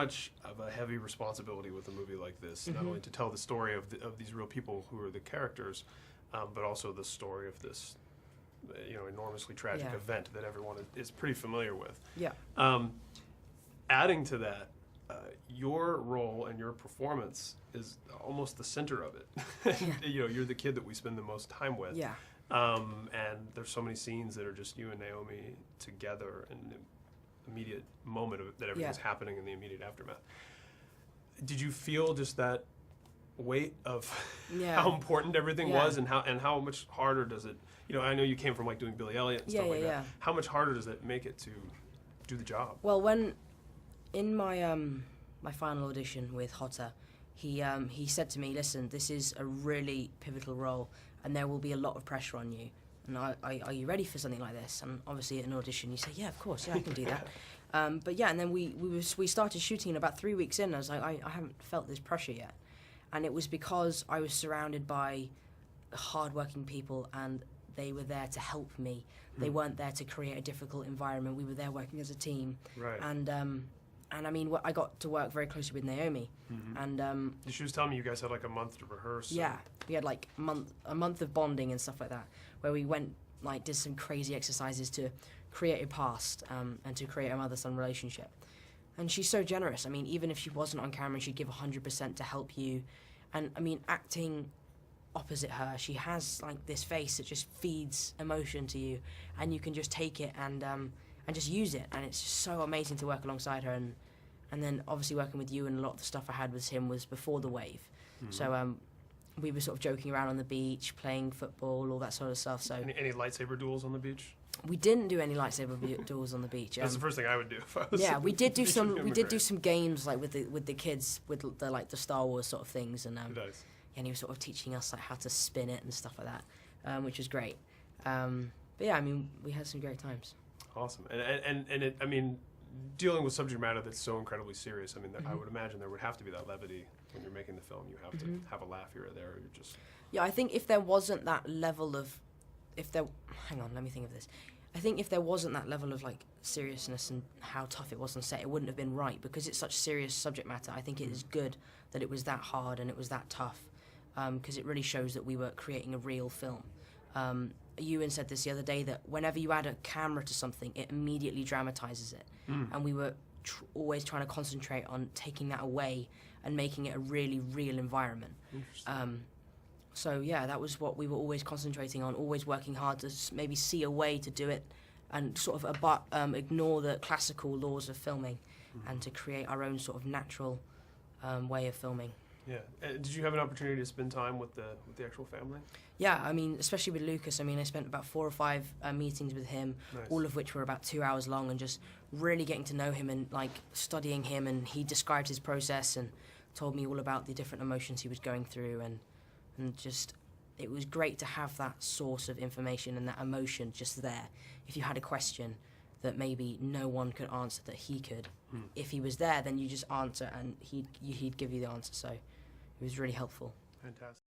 much of a heavy responsibility with a movie like this, not only to tell the story of these real people who are the characters, but also the story of this, enormously tragic event that everyone is pretty familiar with. Yeah. Adding to that, your role and your performance is almost the center of it. You're the kid that we spend the most time with. Yeah. And there's so many scenes that are just you and Naomi together in the immediate moment of that everything's happening in the immediate aftermath. Did you feel just that weight of how important everything was, and how much harder does it? I know you came from like doing Billy Elliot and stuff like that. How much harder does it make it to do the job? Well, when in my my final audition with Hotter, he said to me, "Listen, this is a really pivotal role, and there will be a lot of pressure on you. And are you ready for something like this?" And obviously, at an audition, you say, "Yeah, of course, I can do that." But yeah, and then we started shooting, and about 3 weeks in, I was like, I haven't felt this pressure yet, and it was because I was surrounded by hardworking people, and they were there to help me. They weren't there to create a difficult environment. We were there working as a team, right? And I mean, I got to work very closely with Naomi, and she was telling me you guys had like a month to rehearse. Yeah, we had like a month of bonding and stuff like that, where we went did some crazy exercises to create a past and to create a mother-son relationship. And she's so generous. I mean, even if she wasn't on camera, she'd give 100% to help you. And I mean, acting opposite her, she has like this face that just feeds emotion to you, and you can just take it and just use it, and it's just so amazing to work alongside her. And then obviously working with you, and a lot of the stuff I had with him was before the wave. So we were sort of joking around on the beach, playing football, all that sort of stuff. So any lightsaber duels on the beach? We didn't do any lightsaber duels on the beach. That's the first thing I would do if I was. Yeah, we did do some. We did do some games like with the kids with the Star Wars sort of things, and nice. And he was sort of teaching us like how to spin it and stuff like that, which was great. But yeah, I mean, we had some great times. Awesome, and it, I mean, dealing with subject matter that's so incredibly serious. I mean, I would imagine there would have to be that levity when you're making the film. You have to have a laugh here or there. Or you're just. Yeah, I think if there wasn't that level of, hang on, let me think of this. I think if there wasn't that level of like seriousness and how tough it was on set, it wouldn't have been right, because it's such serious subject matter. I think it is good that it was that hard and it was that tough, because it really shows that we were creating a real film. Ewan said this the other day, that whenever you add a camera to something, it immediately dramatizes it. And we were always trying to concentrate on taking that away and making it a really real environment. So yeah, that was what we were always concentrating on, always working hard to maybe see a way to do it and sort of ignore the classical laws of filming and to create our own sort of natural way of filming. Yeah. Did you have an opportunity to spend time with the actual family? Yeah, I mean, especially with Lucas. I mean, I spent about 4 or 5 meetings with him, all of which were about 2 hours long, and just really getting to know him and like studying him. And he described his process and told me all about the different emotions he was going through, and just it was great to have that source of information and that emotion just there. If you had a question that maybe no one could answer that he could, if he was there, then you just answer and he'd give you the answer. So it was really helpful. Fantastic.